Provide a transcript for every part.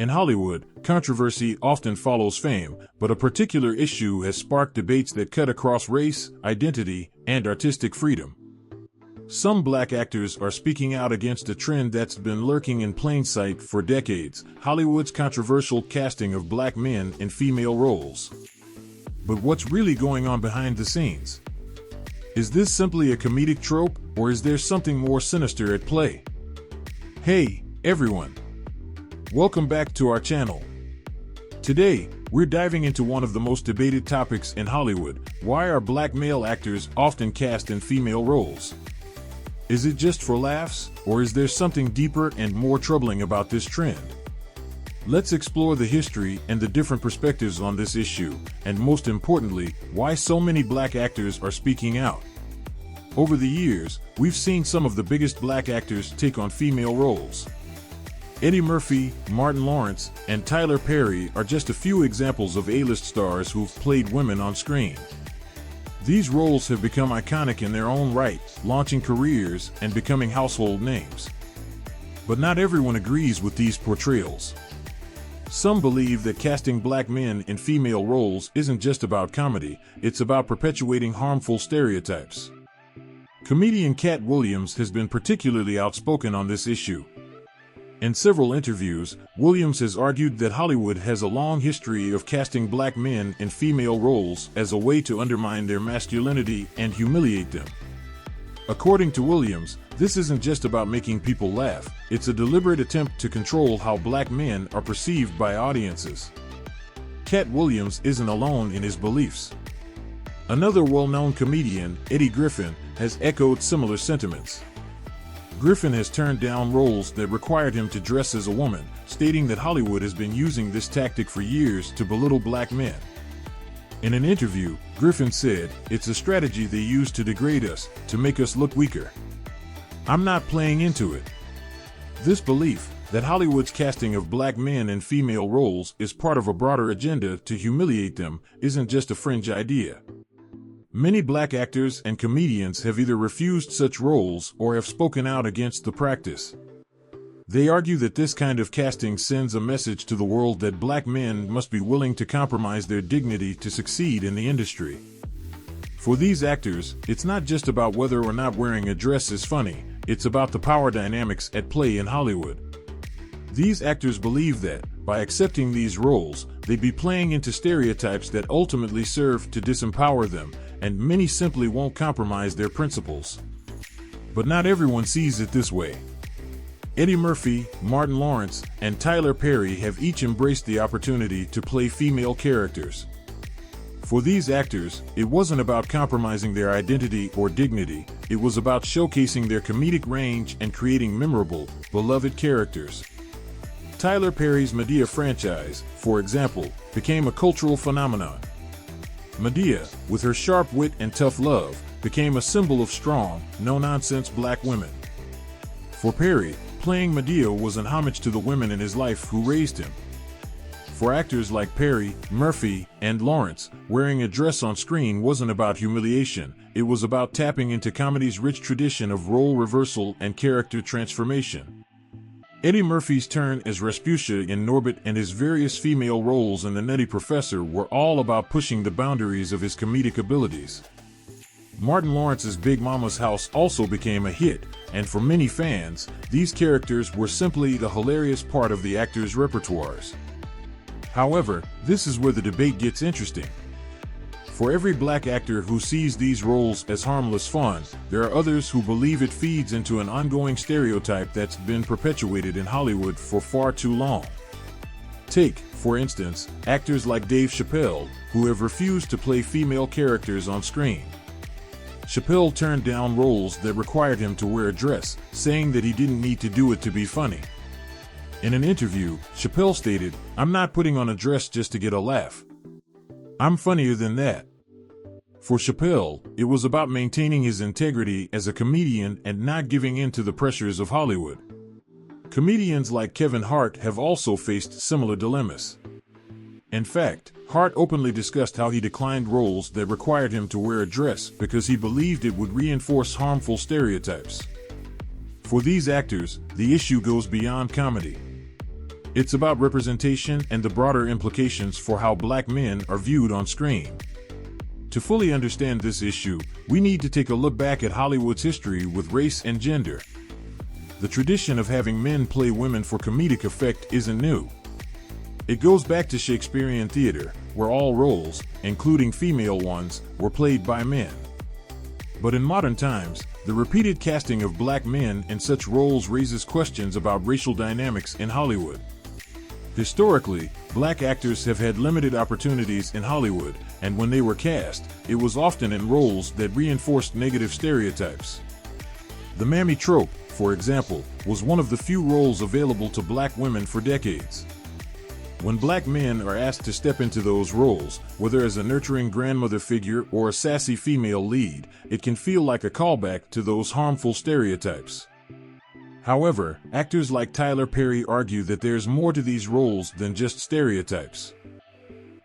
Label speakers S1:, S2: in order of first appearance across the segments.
S1: In Hollywood, controversy often follows fame, but a particular issue has sparked debates that cut across race, identity, and artistic freedom. Some black actors are speaking out against a trend that's been lurking in plain sight for decades: Hollywood's controversial casting of black men in female roles. But what's really going on behind the scenes? Is this simply a comedic trope, or is there something more sinister at play? Hey, everyone! Welcome back to our channel. Today, we're diving into one of the most debated topics in Hollywood: why are black male actors often cast in female roles? Is it just for laughs, or is there something deeper and more troubling about this trend? Let's explore the history and the different perspectives on this issue, and most importantly, why so many black actors are speaking out. Over the years, we've seen some of the biggest black actors take on female roles. Eddie Murphy, Martin Lawrence, and Tyler Perry are just a few examples of A-list stars who've played women on screen. These roles have become iconic in their own right, launching careers and becoming household names. But not everyone agrees with these portrayals. Some believe that casting black men in female roles isn't just about comedy, it's about perpetuating harmful stereotypes. Comedian Cat Williams has been particularly outspoken on this issue. In several interviews, Williams has argued that Hollywood has a long history of casting black men in female roles as a way to undermine their masculinity and humiliate them. According to Williams, this isn't just about making people laugh, it's a deliberate attempt to control how black men are perceived by audiences. Cat Williams isn't alone in his beliefs. Another well-known comedian, Eddie Griffin, has echoed similar sentiments. Griffin has turned down roles that required him to dress as a woman, stating that Hollywood has been using this tactic for years to belittle black men. In an interview, Griffin said, "It's a strategy they use to degrade us, to make us look weaker. I'm not playing into it." This belief, that Hollywood's casting of black men in female roles is part of a broader agenda to humiliate them, isn't just a fringe idea. Many black actors and comedians have either refused such roles or have spoken out against the practice. They argue that this kind of casting sends a message to the world that black men must be willing to compromise their dignity to succeed in the industry. For these actors, it's not just about whether or not wearing a dress is funny, it's about the power dynamics at play in Hollywood. These actors believe that, by accepting these roles, they'd be playing into stereotypes that ultimately serve to disempower them, and many simply won't compromise their principles. But not everyone sees it this way. Eddie Murphy, Martin Lawrence, and Tyler Perry have each embraced the opportunity to play female characters. For these actors, it wasn't about compromising their identity or dignity, it was about showcasing their comedic range and creating memorable, beloved characters. Tyler Perry's Madea franchise, for example, became a cultural phenomenon. Madea, with her sharp wit and tough love, became a symbol of strong, no-nonsense black women. For Perry, playing Madea was an homage to the women in his life who raised him. For actors like Perry, Murphy, and Lawrence, wearing a dress on screen wasn't about humiliation, it was about tapping into comedy's rich tradition of role reversal and character transformation. Eddie Murphy's turn as Rasputia in Norbit and his various female roles in The Nutty Professor were all about pushing the boundaries of his comedic abilities. Martin Lawrence's Big Mama's House also became a hit, and for many fans, these characters were simply the hilarious part of the actors' repertoires. However, this is where the debate gets interesting. For every black actor who sees these roles as harmless fun, there are others who believe it feeds into an ongoing stereotype that's been perpetuated in Hollywood for far too long. Take, for instance, actors like Dave Chappelle, who have refused to play female characters on screen. Chappelle turned down roles that required him to wear a dress, saying that he didn't need to do it to be funny. In an interview, Chappelle stated, "I'm not putting on a dress just to get a laugh. I'm funnier than that." For Chappelle, it was about maintaining his integrity as a comedian and not giving in to the pressures of Hollywood. Comedians like Kevin Hart have also faced similar dilemmas. In fact, Hart openly discussed how he declined roles that required him to wear a dress because he believed it would reinforce harmful stereotypes. For these actors, the issue goes beyond comedy. It's about representation and the broader implications for how black men are viewed on screen. To fully understand this issue, we need to take a look back at Hollywood's history with race and gender. The tradition of having men play women for comedic effect isn't new. It goes back to Shakespearean theater, where all roles, including female ones, were played by men. But in modern times, the repeated casting of black men in such roles raises questions about racial dynamics in Hollywood. Historically, black actors have had limited opportunities in Hollywood, and when they were cast, it was often in roles that reinforced negative stereotypes. The mammy trope, for example, was one of the few roles available to black women for decades. When black men are asked to step into those roles, whether as a nurturing grandmother figure or a sassy female lead, it can feel like a callback to those harmful stereotypes. However, actors like Tyler Perry argue that there's more to these roles than just stereotypes.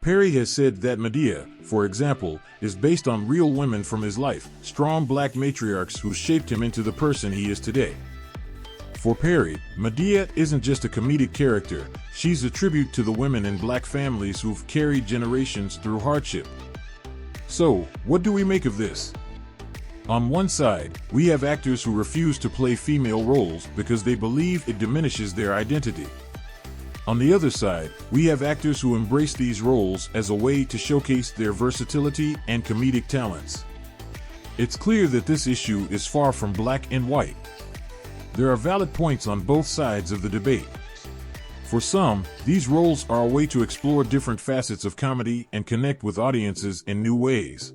S1: Perry has said that Medea, for example, is based on real women from his life, strong black matriarchs who shaped him into the person he is today. For Perry, Medea isn't just a comedic character, she's a tribute to the women in black families who've carried generations through hardship. So, what do we make of this? On one side, we have actors who refuse to play female roles because they believe it diminishes their identity. On the other side, we have actors who embrace these roles as a way to showcase their versatility and comedic talents. It's clear that this issue is far from black and white. There are valid points on both sides of the debate. For some, these roles are a way to explore different facets of comedy and connect with audiences in new ways.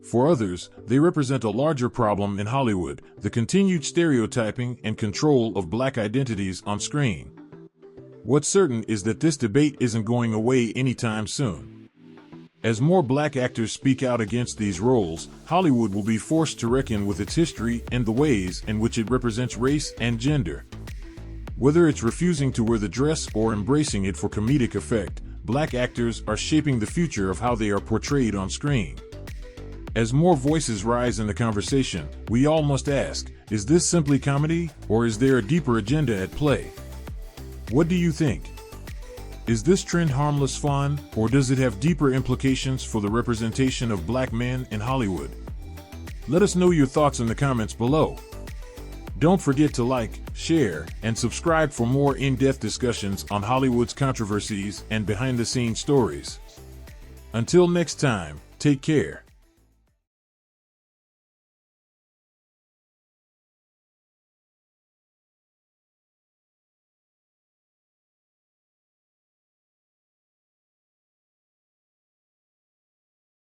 S1: For others, they represent a larger problem in Hollywood, the continued stereotyping and control of black identities on screen. What's certain is that this debate isn't going away anytime soon. As more black actors speak out against these roles, Hollywood will be forced to reckon with its history and the ways in which it represents race and gender. Whether it's refusing to wear the dress or embracing it for comedic effect, black actors are shaping the future of how they are portrayed on screen. As more voices rise in the conversation, we all must ask, is this simply comedy, or is there a deeper agenda at play? What do you think? Is this trend harmless fun, or does it have deeper implications for the representation of black men in Hollywood? Let us know your thoughts in the comments below. Don't forget to like, share, and subscribe for more in-depth discussions on Hollywood's controversies and behind-the-scenes stories. Until next time, take care.